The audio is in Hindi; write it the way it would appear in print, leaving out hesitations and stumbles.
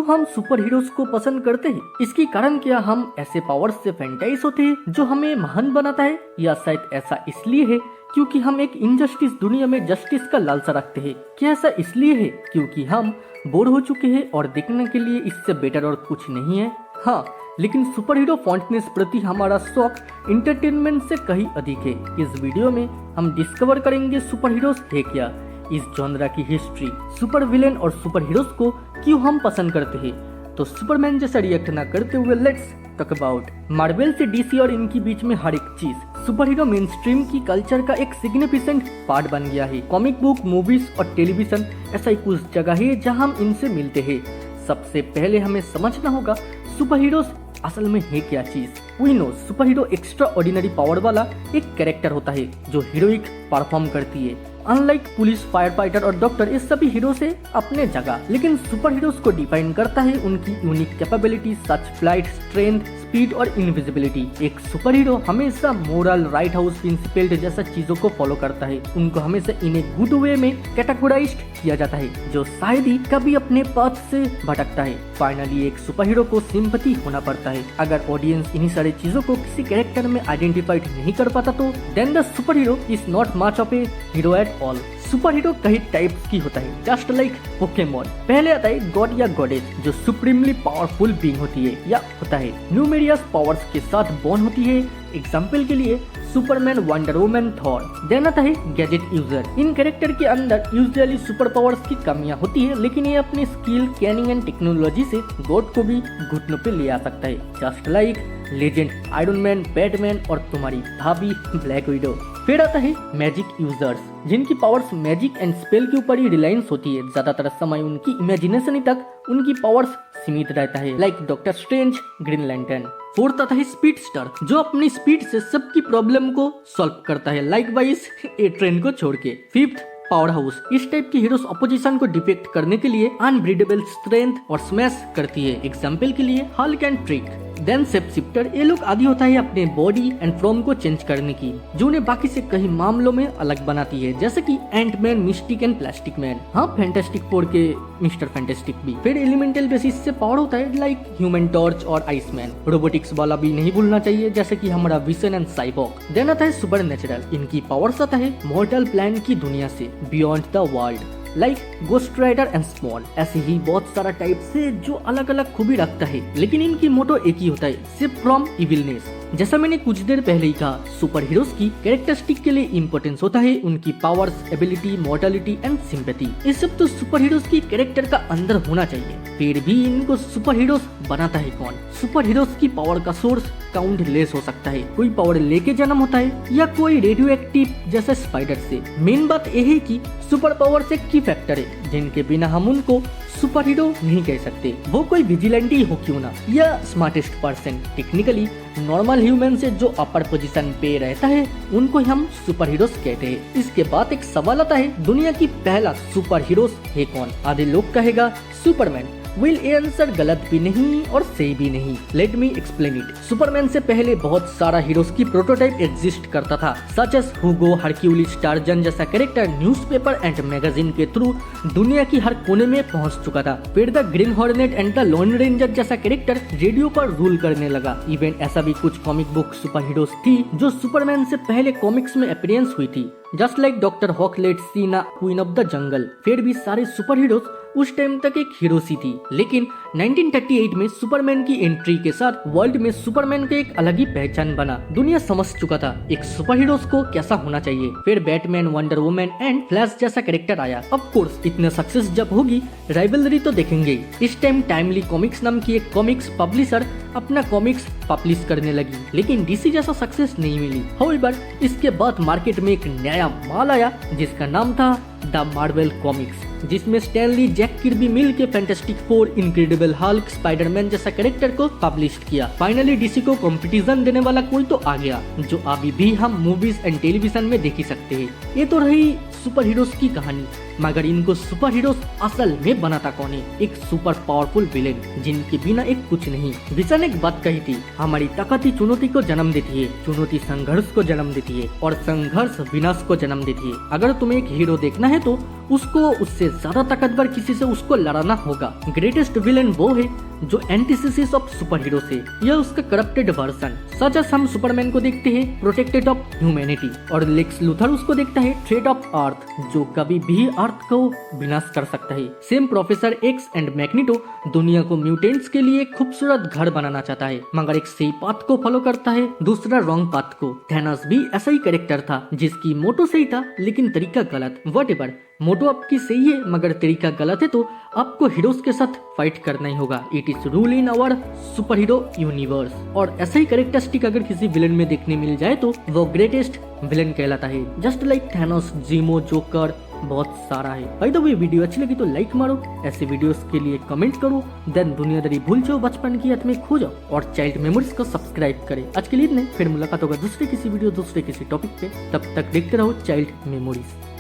क्यों हम सुपर हीरोज को पसंद करते हैं? इसकी कारण क्या हम ऐसे पावर्स से फैंटाइज होते हैं जो हमें महान बनाता है, या शायद ऐसा इसलिए है क्योंकि हम एक इनजस्टिस दुनिया में जस्टिस का लालसा रखते हैं? क्या ऐसा इसलिए है क्योंकि हम बोर हो चुके हैं और देखने के लिए इससे बेटर और कुछ नहीं है? हाँ, लेकिन सुपर हीरो फॉन्टनेस प्रति हमारा शौक एंटरटेनमेंट से कहीं अधिक है। इस वीडियो में हम डिस्कवर करेंगे सुपर हीरोज है क्या, इस जॉनरा की हिस्ट्री, सुपर विलेन और सुपर हीरोज को क्यों हम पसंद करते हैं। तो सुपरमैन जैसा रिएक्ट ना करते हुए लेट्स टॉक अबाउट मार्वल से डीसी और इनके बीच में हर एक चीज। सुपर हीरो मेन स्ट्रीम की कल्चर का एक सिग्निफिकेंट पार्ट बन गया है। कॉमिक बुक, मूवीज और टेलीविजन ऐसा ही कुछ जगह है जहां हम इनसे मिलते हैं। सबसे पहले हमें समझना होगा सुपर हीरोज असल में है क्या चीज। We know superhero extraordinary power वाला एक कैरेक्टर होता है जो हीरोइक परफॉर्म करती है। अनलाइक पुलिस, फायर फाइटर और डॉक्टर, इस सभी हीरो से अपने जगह, लेकिन सुपर हीरोज को डिफाइन करता है उनकी यूनिक कैपेबिलिटी सच फ्लाइट, स्ट्रेंथ, स्पीड और इनविजिबिलिटी। एक सुपर हीरो हमेशा मोरल, राइट हाउस प्रिंसिपल जैसा चीजों को फॉलो करता है। उनको हमेशा इन ए गुड वे में कैटेगोराइज्ड किया जाता है, जो शायद ही कभी अपने पाथ से भटकता है। फाइनली एक सुपर हीरो को सिंपैथी होना पड़ता है। अगर ऑडियंस इन्हीं सारी चीजों को किसी कैरेक्टर में आइडेंटिफाइड नहीं कर पाता तो then the superhero is not much of a hero at all. Superhero कई टाइप्स की होता है, जस्ट लाइक पोकेमॉन। पहले आता है गॉड या गॉडेस, जो सुप्रीमली पावरफुल बीइंग होती है या होता है। न्यूमेरियस पावर्स के साथ बॉर्न होती है। एग्जाम्पल के लिए Superman, Wonder Woman, Thor. Then आता है गैजेट यूजर। इन कैरेक्टर के अंदर यूजुअली सुपर पावर्स की कमियां होती है, लेकिन ये अपनी स्किल, कैनिंग एंड टेक्नोलॉजी से गॉड को भी घुटनों पे ले आ सकता है, just like legend, iron man, Batman और तुम्हारी भाभी ब्लैक विडो। फिर आता है मैजिक यूजर्स, जिनकी पावर्स मैजिक एंड स्पेल के ऊपर ही रिलायंस होती है। ज्यादातर समय उनकी इमेजिनेशन तक उनकी पावर्स सीमित रहता है, like doctor strange, green lantern. Fourth आता है स्पीडस्टर, जो अपनी स्पीड से सबकी प्रॉब्लम को सॉल्व करता है, लाइक वाइस ए ट्रेन को छोड़ के। फिफ्थ पावर हाउस, इस टाइप की हीरोज अपोजिशन को डिफेक्ट करने के लिए अनब्रीडेबल स्ट्रेंथ और स्मैश करती है। एग्जाम्पल के लिए Hulk and trick. Then shape shifter, ये लोग आदि होता है अपने बॉडी एंड फॉर्म को चेंज करने की, जो उन्हें बाकी से कई मामलों में अलग बनाती है, जैसे कि Antman, Mystique and Plastic Man. हाँ, फैंटास्टिक फोर के मिस्टर फैंटास्टिक भी। फिर एलिमेंटल बेसिस से पावर होता है, लाइक ह्यूमन टॉर्च और आइसमैन। रोबोटिक्स वाला भी नहीं भूलना चाहिए, जैसे कि हमारा विजन एंड साइबॉर्ग। देन आता है सुपर नेचुरल, इनकी पावर्स आता है मॉर्टल प्लान की दुनिया से, beyond the world, like Ghost Rider and small. ऐसे ही बहुत सारा टाइप से जो अलग अलग खूबी रखता है, लेकिन इनकी मोटो एक ही होता है, सेव फ्रॉम इविलनेस। जैसा मैंने कुछ देर पहले ही कहा, सुपर हीरोज की कैरेक्टरिस्टिक के लिए इम्पोर्टेंस होता है उनकी powers, ability, mortality and sympathy. ये सब तो सुपर हीरोज की कैरेक्टर का अंदर होना चाहिए। फिर भी इनको सुपर हीरोज बनाता है कौन? सुपर हीरोज की पावर का सोर्स काउंटलेस हो सकता है। कोई पावर लेके जन्म होता है या कोई रेडियो एक्टिव जैसे स्पाइडर से। मेन बात यह है कि सुपर पावर्स एक की फैक्टर है, जिनके बिना हम उनको सुपर हीरो नहीं कह सकते। वो कोई विजिलेंटी हो क्यों ना, या smartest person, technically normal human से जो अपर पोजीशन पे रहता है, उनको हम सुपर हीरोज कहते हैं। इसके बाद एक सवाल आता है, दुनिया की पहला सुपर हीरोज है कौन? आधे लोग कहेगा सुपरमैन। विल ये आंसर गलत भी नहीं और सही भी नहीं। Let me explain it. Superman से पहले बहुत सारा हीरोज की प्रोटोटाइप एग्जिस्ट करता था, such as Hugo, Hercules, Tarzan जैसा कैरेक्टर न्यूज़पेपर एंड मैगजीन के थ्रू दुनिया की हर कोने में पहुंच चुका था। फिर the Green Hornet and the Lone Ranger जैसा कैरेक्टर रेडियो पर रूल करने लगा। इवन ऐसा भी कुछ कॉमिक बुक सुपर हीरोज थी जो सुपरमैन से पहले कॉमिक्स में अपीयरेंस हुई थी, जस्ट लाइक डॉक्टर हॉकलेट, सीना, क्वीन ऑफ द जंगल। फिर भी सारे सुपर हीरोज उस टाइम तक एक हीरो सी थी, लेकिन 1938 में सुपरमैन की एंट्री के साथ वर्ल्ड में सुपरमैन का एक अलग ही पहचान बना। दुनिया समझ चुका था एक सुपर हीरोज को कैसा होना चाहिए। फिर Batman, wonder woman and flash जैसा कैरेक्टर आया। ऑफ कोर्स इतना सक्सेस जब होगी, राइवलरी तो देखेंगे। इस टाइम टाइमली कॉमिक्स नाम की एक कॉमिक्स पब्लिशर अपना कॉमिक्स पब्लिश करने लगी, लेकिन डीसी जैसा सक्सेस नहीं मिली। हाउएवर इसके बाद मार्केट में एक नया माल आया जिसका नाम था द मार्वल कॉमिक्स, जिसमें स्टैनली, जैक किर्बी मिल के fantastic four, incredible Hulk, Spiderman जैसा कैरेक्टर को पब्लिश किया। फाइनली डीसी को कंपटीशन देने वाला कोई तो आ गया, जो अभी भी हम मूवीज एंड टेलीविजन में देख ही सकते हैं। ये तो रही सुपर हीरोज की कहानी। मगर इनको सुपर हीरोज असल में बनाता कौन है? एक सुपर पावरफुल विलेन जिनके बिना एक कुछ नहीं। विजन एक बात कही थी, हमारी ताकत ही चुनौती को जन्म देती है, चुनौती संघर्ष को जन्म देती है और संघर्ष विनाश को जन्म देती है। अगर तुम्हें एक हीरो देखना है तो उसको उससे ज्यादा ताकतवर किसी से उसको लड़ाना होगा। ग्रेटेस्ट विलेन वो है जो एंटीथेसिस ऑफ सुपर हीरो से, यह उसका करप्टेड वर्जन। सच एस हम सुपरमैन को देखते हैं प्रोटेक्टेड ऑफ ह्यूमैनिटी और लेक्स लूथर उसको देखता है थ्रेट ऑफ अर्थ, जो कभी भी अर्थ को विनाश कर सकता है। Same professor x and magneto दुनिया को म्यूटेंट्स के लिए खूबसूरत घर बनाना चाहता है, मगर एक सही पाथ को फॉलो करता है, दूसरा रॉन्ग पाथ को। थैनोस भी ऐसा ही कैरेक्टर था जिसकी मोटो सही था लेकिन तरीका गलत। व्हाटएवर, मोटो आपकी सही है मगर तरीका गलत है तो आपको हीरोज के साथ फाइट करना ही होगा। It is rule in our superhero universe. और ऐसा ही कैरेक्टरिस्टिक अगर किसी विलन में देखने मिल जाए तो वो ग्रेटेस्ट विलन कहलाता है। जस्ट लाइक थैनोस, जीमो, जोकर, बहुत सारा है। बाय द वे, वीडियो अच्छी लगी तो लाइक मारो, ऐसे वीडियोस के लिए कमेंट करो, देन दुनियादारी भूल जाओ, बचपन की याद में खो जाओ और चाइल्ड मेमोरीज को सब्सक्राइब करें। आज के लिए इतने, फिर मुलाकात होगा दूसरे किसी वीडियो दूसरे किसी टॉपिक पे। तब तक देखते रहो चाइल्ड मेमोरीज।